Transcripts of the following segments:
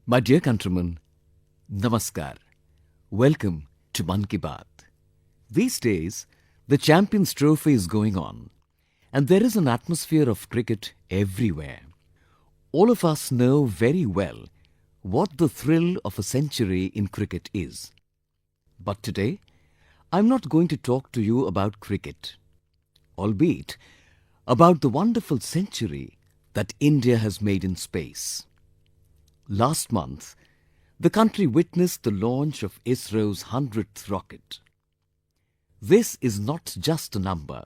My dear countrymen, Namaskar. Welcome to Mann Ki Baat. These days, the Champions Trophy is going on and there is an atmosphere of cricket everywhere. All of us know very well what the thrill of a century in cricket is. But today, I'm not going to talk to you about cricket, albeit about the wonderful century that India has made in space. Last month, the country witnessed the launch of ISRO's 100th rocket. This is not just a number.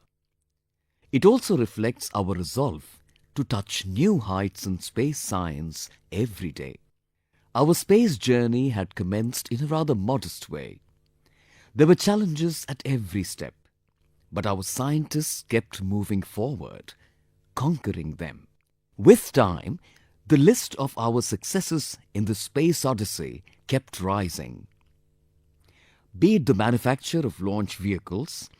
It also reflects our resolve to touch new heights in space science every day. Our space journey had commenced in a rather modest way. There were challenges at every step, but our scientists kept moving forward, conquering them. With time, the list of our successes in the space odyssey kept rising. Be it the manufacture of launch vehicles,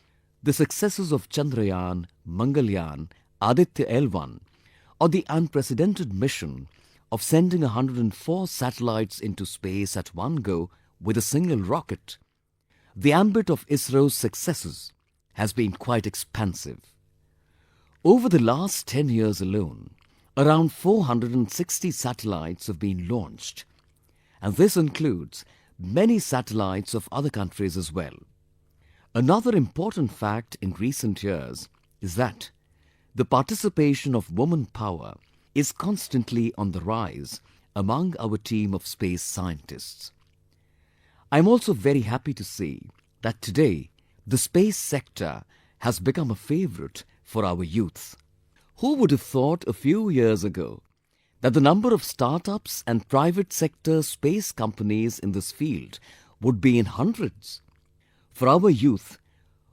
the successes of Chandrayaan, Mangalyaan, Aditya L1, or the unprecedented mission of sending 104 satellites into space at one go with a single rocket, the ambit of ISRO's successes has been quite expansive. Over the last 10 years alone, around 460 satellites have been launched, and this includes many satellites of other countries as well. Another important fact in recent years is that the participation of woman power is constantly on the rise among our team of space scientists. I am also very happy to see that today the space sector has become a favorite for our youth. Who would have thought a few years ago that the number of startups and private sector space companies in this field would be in hundreds? For our youth,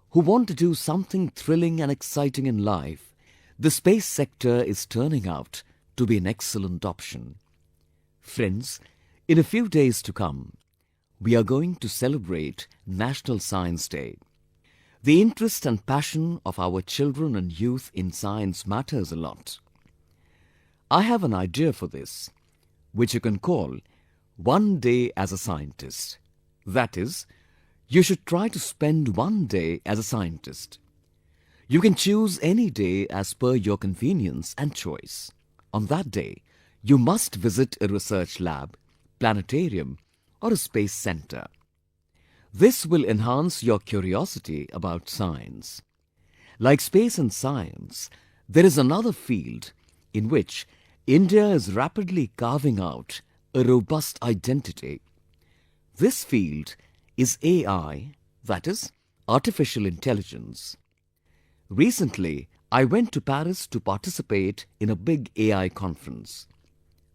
who want to do something thrilling and exciting in life, the space sector is turning out to be an excellent option. Friends, in a few days to come, we are going to celebrate National Science Day. The interest and passion of our children and youth in science matters a lot. I have an idea for this, which you can call One Day as a Scientist. That is, you should try to spend one day as a scientist. You can choose any day as per your convenience and choice. On that day, you must visit a research lab, planetarium, or a space center. This will enhance your curiosity about science. Like space and science, there is another field in which India is rapidly carving out a robust identity. This field is AI, that is, artificial intelligence. Recently, I went to Paris to participate in a big AI conference.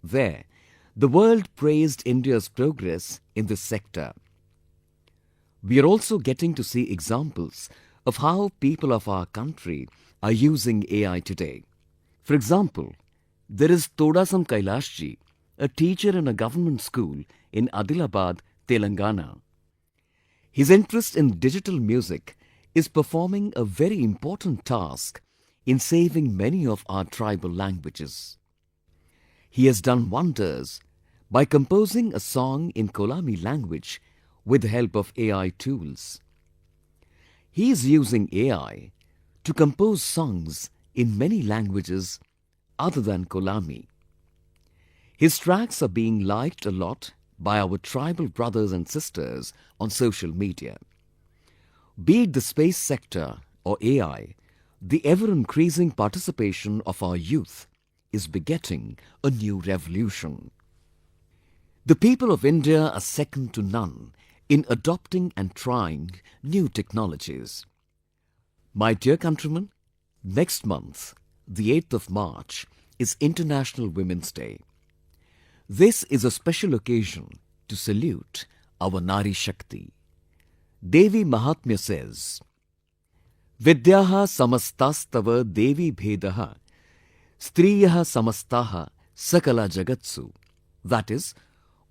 There, the world praised India's progress in this sector. We are also getting to see examples of how people of our country are using AI today. For example, there is Todasam Kailashji, a teacher in a government school in Adilabad, Telangana. His interest in digital music is performing a very important task in saving many of our tribal languages. He has done wonders by composing a song in Kolami language with the help of AI tools. He is using AI to compose songs in many languages other than Kolami. His tracks are being liked a lot by our tribal brothers and sisters on social media. Be it the space sector or AI, the ever-increasing participation of our youth is begetting a new revolution. The people of India are second to none in adopting and trying new technologies. My dear countrymen, next month, the 8th of March, is International Women's Day. This is a special occasion to salute our Nari Shakti. Devi Mahatmya says, Vidyaha samastastava Devi Bhedaha Striyaha samastaha Sakala Jagatsu. That is,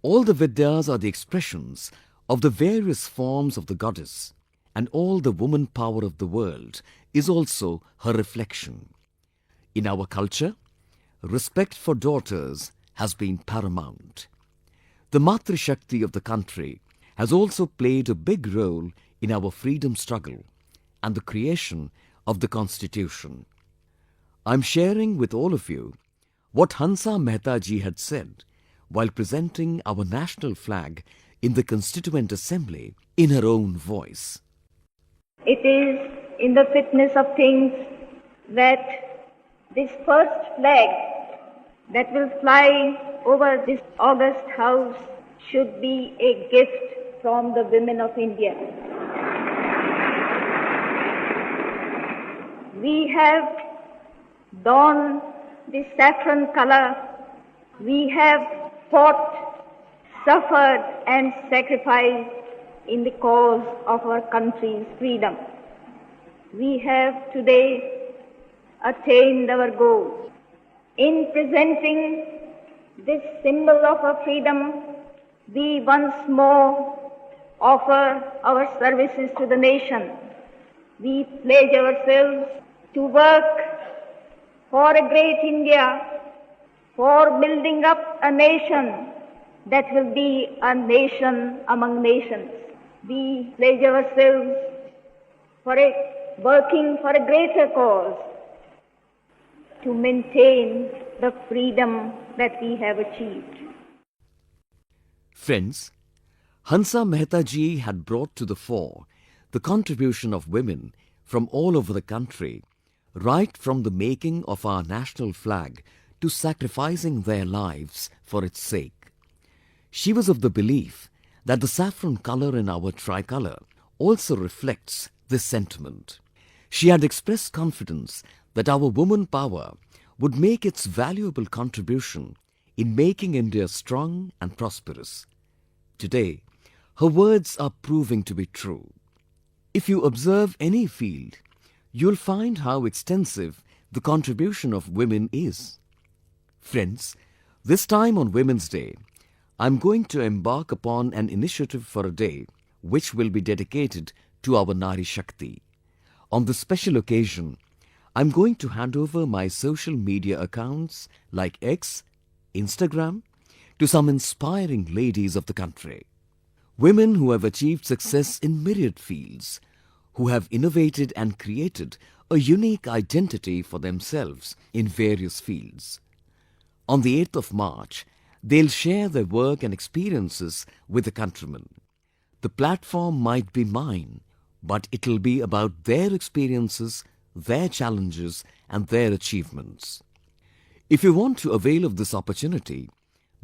all the Vidyas are the expressions of the various forms of the goddess, and all the woman power of the world is also her reflection. In our culture, respect for daughters has been paramount. The Matri Shakti of the country has also played a big role in our freedom struggle and the creation of the Constitution. I am sharing with all of you what Hansa Mehta ji had said while presenting our national flag in the Constituent Assembly in her own voice. It is in the fitness of things that this first flag that will fly over this august house should be a gift from the women of India. We have donned the saffron color. We have fought, suffered and sacrificed in the cause of our country's freedom. We have today attained our goal. In presenting this symbol of our freedom, we once more offer our services to the nation. We pledge ourselves to work for a great India, for building up a nation that will be a nation among nations. We pledge ourselves for working for a greater cause, to maintain the freedom that we have achieved. Friends, Hansa Mehta ji had brought to the fore the contribution of women from all over the country, right from the making of our national flag to sacrificing their lives for its sake. She was of the belief that the saffron colour in our tricolour also reflects this sentiment. She had expressed confidence that our woman power would make its valuable contribution in making India strong and prosperous. Today, her words are proving to be true. If you observe any field, you'll find how extensive the contribution of women is. Friends, this time on Women's Day, I'm going to embark upon an initiative for a day which will be dedicated to our Nari Shakti. On this special occasion, I'm going to hand over my social media accounts like X, Instagram, to some inspiring ladies of the country. Women who have achieved success in myriad fields, who have innovated and created a unique identity for themselves in various fields. On the 8th of March, they'll share their work and experiences with the countrymen. The platform might be mine, but it'll be about their experiences, their challenges and their achievements. If you want to avail of this opportunity,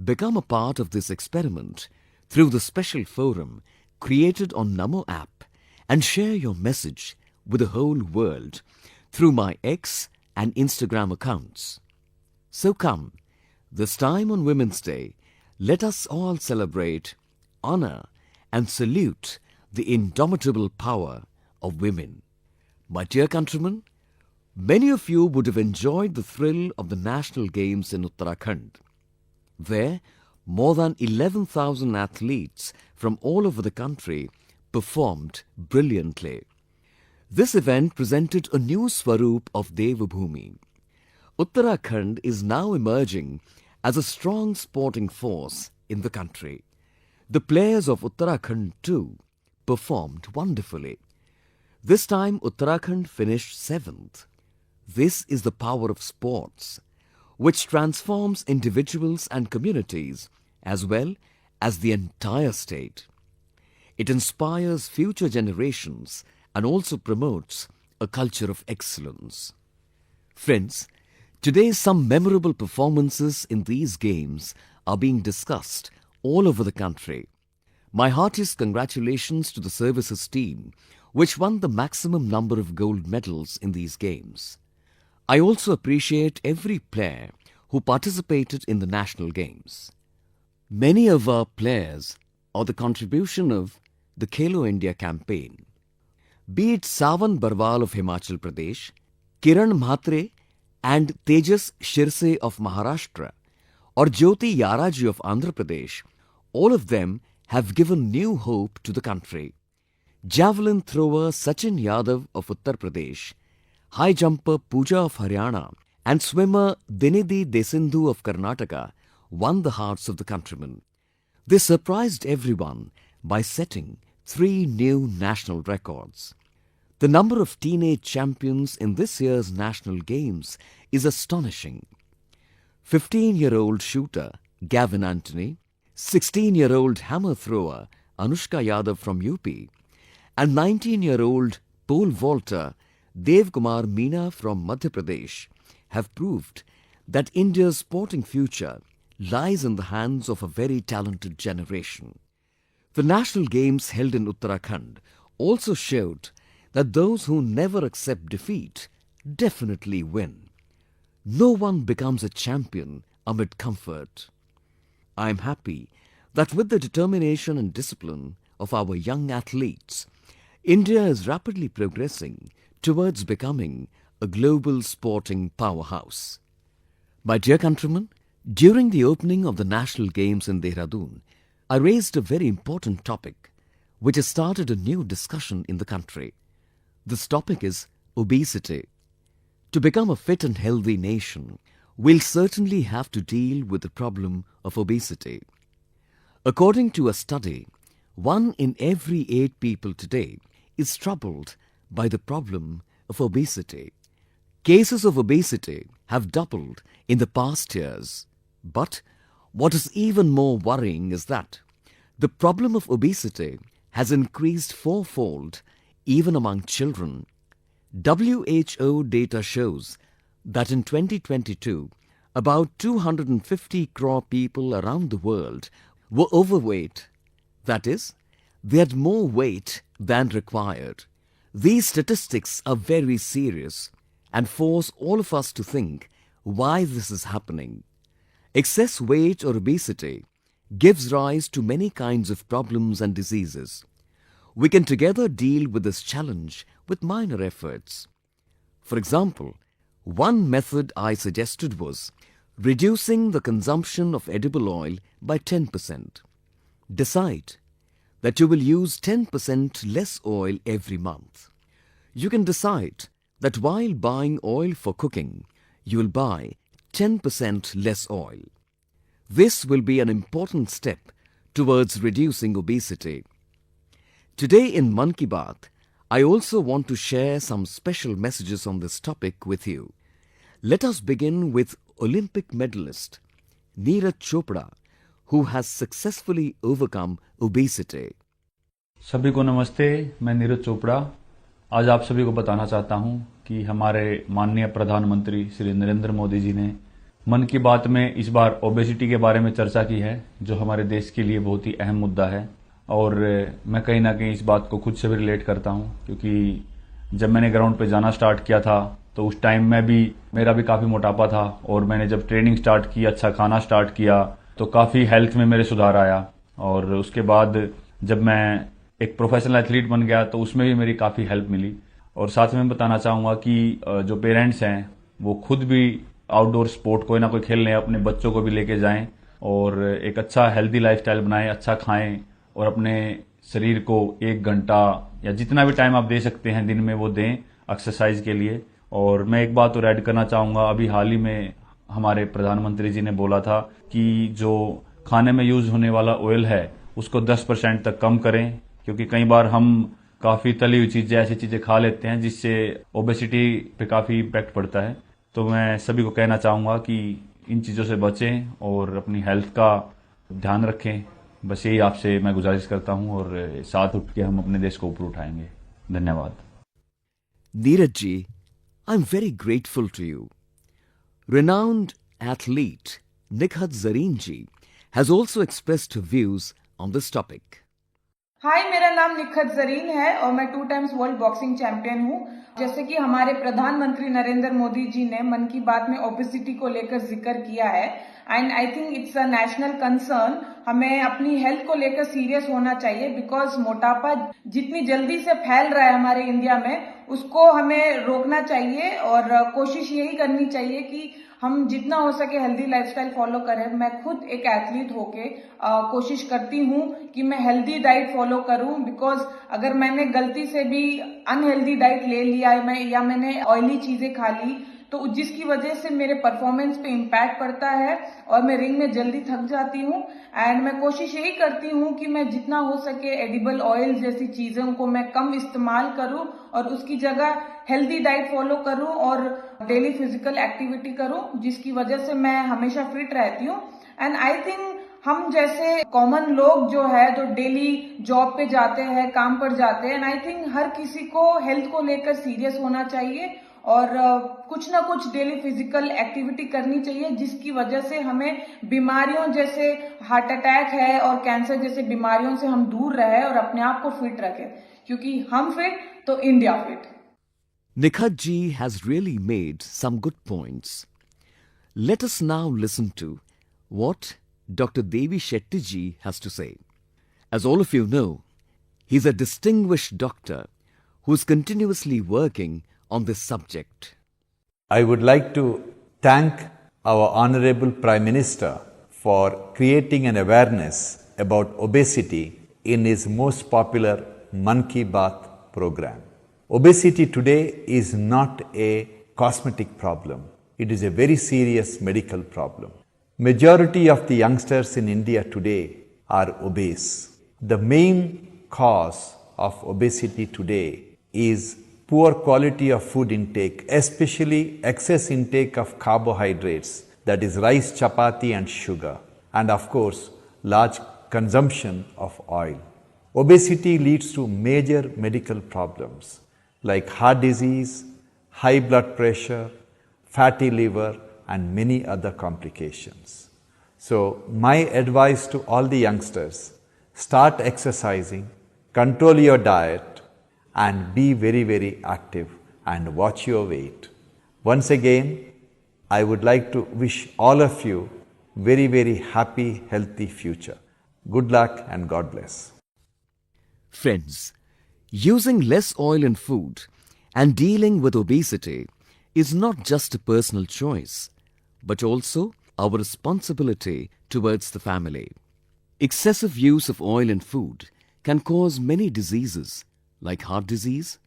become a part of this experiment through the special forum created on Namo app and share your message with the whole world through my X and Instagram accounts. So come, this time on Women's Day, let us all celebrate, honor and salute the indomitable power of women. My dear countrymen, many of you would have enjoyed the thrill of the National Games in Uttarakhand. There, more than 11,000 athletes from all over the country performed brilliantly. This event presented a new swaroop of Devabhoomi. Uttarakhand is now emerging as a strong sporting force in the country. The players of Uttarakhand too performed wonderfully. This time Uttarakhand finished 7th. This is the power of sports, which transforms individuals and communities as well as the entire state. It inspires future generations and also promotes a culture of excellence. Friends, today some memorable performances in these games are being discussed all over the country. My heartiest congratulations to the services team which won the maximum number of gold medals in these games. I also appreciate every player who participated in the national games. Many of our players are the contribution of the Khelo India campaign. Be it Sawan Barwal of Himachal Pradesh, Kiran Mhatre and Tejas Shirse of Maharashtra, or Jyoti Yaraji of Andhra Pradesh, all of them have given new hope to the country. Javelin thrower Sachin Yadav of Uttar Pradesh, high jumper Pooja of Haryana and swimmer Dinidhi Desindhu of Karnataka won the hearts of the countrymen. They surprised everyone by setting 3 new national records. The number of teenage champions in this year's National Games is astonishing. 15-year-old shooter Gavin Anthony, 16-year-old hammer thrower Anushka Yadav from UP, and 19-year-old pole vaulter Dev Kumar Meena from Madhya Pradesh have proved that India's sporting future lies in the hands of a very talented generation. The National Games held in Uttarakhand also showed that those who never accept defeat definitely win. No one becomes a champion amid comfort. I am happy that with the determination and discipline of our young athletes, India is rapidly progressing towards becoming a global sporting powerhouse. My dear countrymen, during the opening of the National Games in Dehradun, I raised a very important topic which has started a new discussion in the country. This topic is obesity. To become a fit and healthy nation, we'll certainly have to deal with the problem of obesity. According to a study, 1 in every 8 people today is troubled by the problem of obesity. Cases of obesity have doubled in the past years. But what is even more worrying is that the problem of obesity has increased fourfold even among children. WHO data shows that in 2022, about 250 crore people around the world were overweight. That is, they had more weight than required. These statistics are very serious and force all of us to think why this is happening. Excess weight or obesity gives rise to many kinds of problems and diseases. We can together deal with this challenge with minor efforts. For example, one method I suggested was reducing the consumption of edible oil by 10%. Decide that you will use 10% less oil every month. You can decide that while buying oil for cooking, you will buy 10% less oil. This will be an important step towards reducing obesity. Today in Mann Ki Baat, I also want to share some special messages on this topic with you. Let us begin with Olympic medalist Neeraj Chopra, who has successfully overcome obesity. सभी को नमस्ते। मैं नीरज चोपड़ा आज आप सभी को बताना चाहता हूं कि हमारे माननीय प्रधानमंत्री श्री नरेंद्र मोदी जी ने मन की बात में इस बार ओबेसिटी के बारे में चर्चा की है, जो हमारे देश के लिए बहुत ही अहम मुद्दा है। और मैं कहीं ना कहीं इस बात को खुद से भी रिलेट करता हूं, क्योंकि जब मैंने ग्राउंड पे जाना स्टार्ट किया था तो उस टाइम मेरा भी काफी मोटापा था, और मैंने जब ट्रेनिंग स्टार्ट की, अच्छा खाना स्टार्ट किया, तो काफी हेल्थ में मेरे सुधार आया। और उसके बाद जब मैं एक प्रोफेशनल एथलीट बन गया तो उसमें भी मेरी काफी हेल्प मिली। और साथ में बताना चाहूंगा कि जो पेरेंट्स हैं वो खुद भी आउटडोर स्पोर्ट कोई ना कोई खेलने अपने बच्चों को भी लेके जाएं और एक अच्छा हेल्दी लाइफस्टाइल बनाएं, अच्छा खाएं और अपने शरीर को 1 घंटा या जितना भी टाइम आप दे सकते हैं दिन में वो दें एक्सरसाइज के लिए। और मैं एक बात और ऐड करना चाहूंगा, अभी हाल ही में हमारे प्रधानमंत्री जी ने बोला था कि जो खाने में यूज होने वाला ऑयल है उसको 10% तक कम करें, क्योंकि कई बार हम काफी तली हुई चीजें, ऐसी चीजें खा लेते हैं जिससे ओबेसिटी पे काफी इम्पैक्ट पड़ता है। तो मैं सभी को कहना चाहूंगा कि इन चीजों से बचें और अपनी हेल्थ का ध्यान रखें। बस यही आपसे मैं गुजारिश करता हूं और साथ उठ के हम अपने देश को ऊपर उठाएंगे। धन्यवाद। Neeraj ji, I'm very grateful to you. Renowned athlete Nikhat Zareen ji has also expressed her views on this topic. हाय, मेरा नाम निखत जरीन है और मैं 2 टाइम्स वर्ल्ड बॉक्सिंग चैंपियन हूँ। जैसे कि हमारे प्रधानमंत्री नरेंद्र मोदी जी ने मन की बात में ओबेसिटी को लेकर जिक्र किया है, and I think it's a national concern. हमें अपनी हेल्थ को लेकर सीरियस होना चाहिए, बिकॉज मोटापा जितनी जल्दी से फैल रहा है हमारे इंडिया में, उसको हमें रोकना चाहिए और कोशिश यही करनी चाहिए कि हम जितना हो सके हेल्दी लाइफस्टाइल फॉलो करें। मैं खुद एक एथलीट होके कोशिश करती हूँ कि मैं हेल्दी डाइट फॉलो करूँ, बिकॉज अगर मैंने गलती से भी अनहेल्दी डाइट ले लिया या मैंने ऑयली चीजें खा ली तो जिसकी वजह से मेरे परफॉर्मेंस पे इम्पैक्ट पड़ता है और मैं रिंग में जल्दी थक जाती हूँ। एंड मैं कोशिश यही करती हूँ कि मैं जितना हो सके एडिबल ऑयल जैसी चीज़ों को मैं कम इस्तेमाल करूँ और उसकी जगह हेल्दी डाइट फॉलो करूँ और डेली फिजिकल एक्टिविटी करूँ, जिसकी वजह से मैं हमेशा फिट रहती हूँ। एंड आई थिंक हम जैसे कॉमन लोग जो है जो डेली जॉब पे जाते हैं, काम पर जाते हैं, एंड आई थिंक हर किसी को हेल्थ को लेकर सीरियस होना चाहिए और कुछ ना कुछ डेली फिजिकल एक्टिविटी करनी चाहिए, जिसकी वजह से हमें बीमारियों जैसे हार्ट अटैक है और कैंसर जैसे बीमारियों से हम दूर रहे और अपने आप को फिट रखें, क्योंकि हम फिट तो India fit. Nikhat ji has really made some good points. Let us now listen to what Dr. Devi Shetty ji has to say. As all of you know, he's a distinguished doctor who is continuously working on this subject. I would like to thank our Honorable Prime Minister for creating an awareness about obesity in his most popular Mann Ki Baat program. Obesity today is not a cosmetic problem. It is a very serious medical problem. Majority of the youngsters in India today are obese. The main cause of obesity today is poor quality of food intake, especially excess intake of carbohydrates, that is rice, chapati and sugar, and of course large consumption of oil. Obesity leads to major medical problems like heart disease, high blood pressure, fatty liver and many other complications. So my advice to all the youngsters, start exercising, control your diet and be very, very active and watch your weight. Once again, I would like to wish all of you very, very happy, healthy future. Good luck and God bless. Friends, using less oil in food and dealing with obesity is not just a personal choice, but also our responsibility towards the family. Excessive use of oil in food can cause many diseases like heart disease,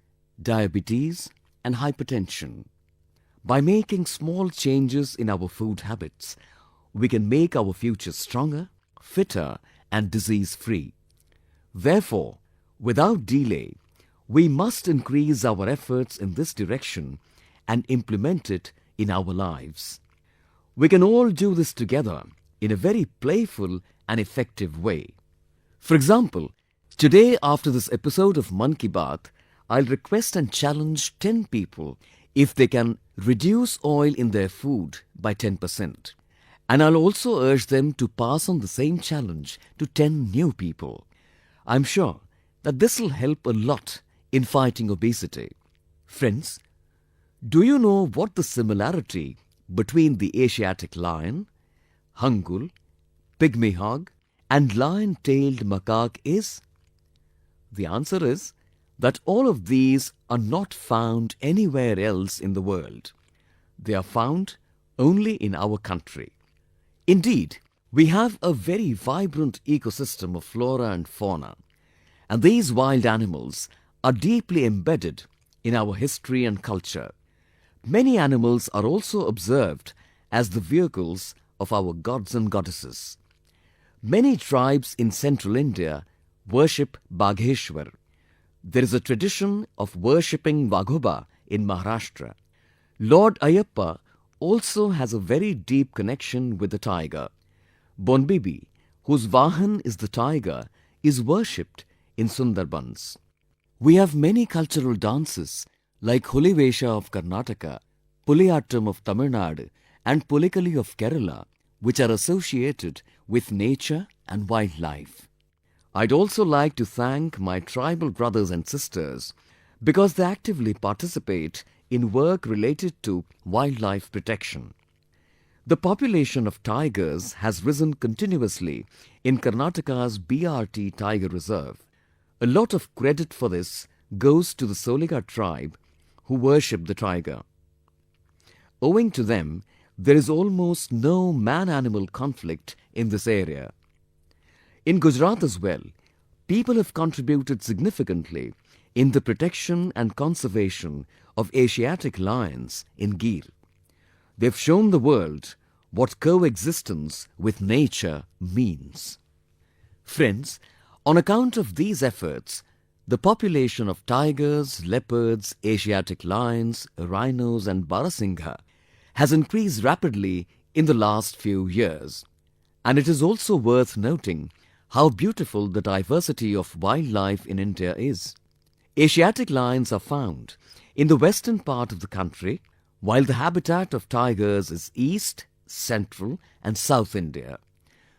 diabetes and hypertension. By making small changes in our food habits, we can make our future stronger, fitter and disease-free. Therefore, without delay, we must increase our efforts in this direction and implement it in our lives. We can all do this together in a very playful and effective way. For example, today after this episode of Mann Ki Baat, I'll request and challenge 10 people if they can reduce oil in their food by 10%. And I'll also urge them to pass on the same challenge to 10 new people. I'm sure that this will help a lot in fighting obesity. Friends, do you know what the similarity between the Asiatic lion, hangul, pygmy hog and lion-tailed macaque is? The answer is that all of these are not found anywhere else in the world. They are found only in our country. Indeed, we have a very vibrant ecosystem of flora and fauna, and these wild animals are deeply embedded in our history and culture. Many animals are also observed as the vehicles of our gods and goddesses. Many tribes in central India worship Bagheshwar. There is a tradition of worshipping Vaghoba in Maharashtra. Lord Ayappa also has a very deep connection with the tiger. Bonbibi, whose Vahan is the tiger, is worshipped in Sundarbans. We have many cultural dances like Hulivesha of Karnataka, Puliyattam of Tamil Nadu and Pulikali of Kerala, which are associated with nature and wildlife. I'd also like to thank my tribal brothers and sisters because they actively participate in work related to wildlife protection. The population of tigers has risen continuously in Karnataka's BRT Tiger Reserve. A lot of credit for this goes to the Soliga tribe who worship the tiger. Owing to them, there is almost no man-animal conflict in this area. In Gujarat as well, people have contributed significantly in the protection and conservation of Asiatic lions in Gir. They've shown the world what coexistence with nature means. Friends, on account of these efforts, the population of tigers, leopards, Asiatic lions, rhinos and Barasingha has increased rapidly in the last few years. And it is also worth noting how beautiful the diversity of wildlife in India is. Asiatic lions are found in the western part of the country, while the habitat of tigers is East, Central and South India.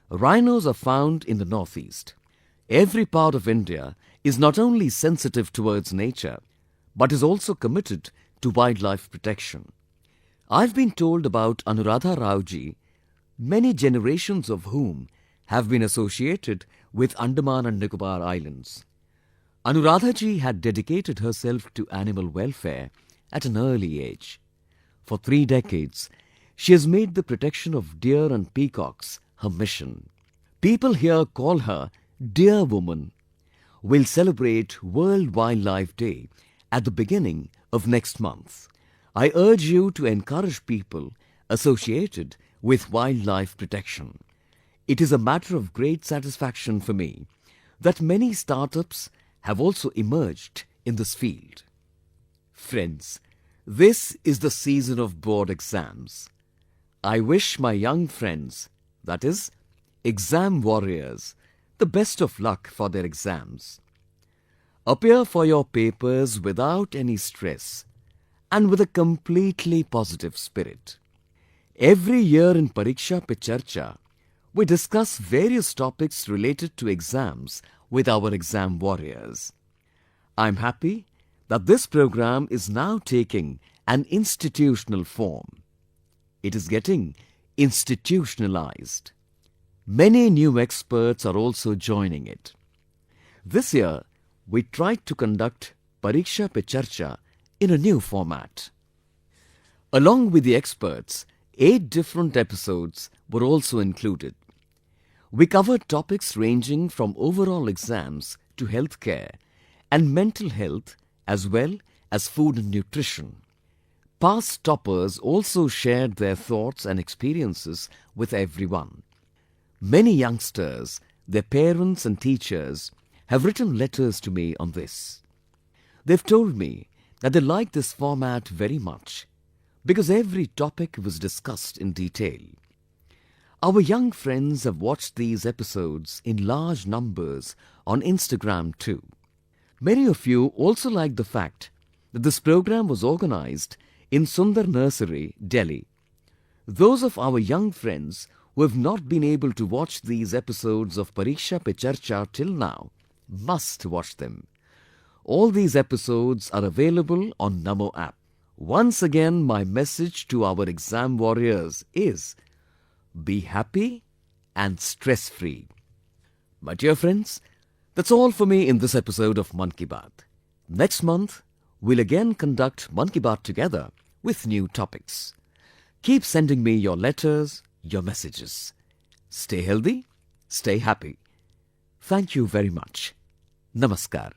Rhinos are found in the northeast. Every part of India is not only sensitive towards nature, but is also committed to wildlife protection. I've been told about Anuradha Rao ji, many generations of whom have been associated with Andaman and Nicobar Islands. Anuradha ji had dedicated herself to animal welfare at an early age. For 3 decades, she has made the protection of deer and peacocks her mission. People here call her Deer Woman. We'll celebrate World Wildlife Day at the beginning of next month. I urge you to encourage people associated with wildlife protection. It is a matter of great satisfaction for me that many startups have also emerged in this field. Friends, this is the season of board exams. I wish my young friends, that is, exam warriors, the best of luck for their exams. Appear for your papers without any stress and with a completely positive spirit. Every year in Pariksha Pe Charcha, we discuss various topics related to exams with our exam warriors. I'm happy that this program is now taking an institutional form. It is getting institutionalized. Many new experts are also joining it. This year, we tried to conduct Pariksha Pe Charcha in a new format. Along with the experts, 8 different episodes were also included. We covered topics ranging from overall exams to healthcare and mental health as well as food and nutrition. Past toppers also shared their thoughts and experiences with everyone. Many youngsters, their parents and teachers have written letters to me on this. They've told me that they like this format very much because every topic was discussed in detail. Our young friends have watched these episodes in large numbers on Instagram too. Many of you also like the fact that this program was organized in Sundar Nursery, Delhi. Those of our young friends who have not been able to watch these episodes of Pariksha Pe Charcha till now must watch them. All these episodes are available on Namo app. Once again, my message to our exam warriors is, be happy and stress-free. My dear friends, that's all for me in this episode of Mann Ki Baat. Next month, we'll again conduct Mann Ki Baat together with new topics. Keep sending me your letters, your messages. Stay healthy, stay happy. Thank you very much. Namaskar.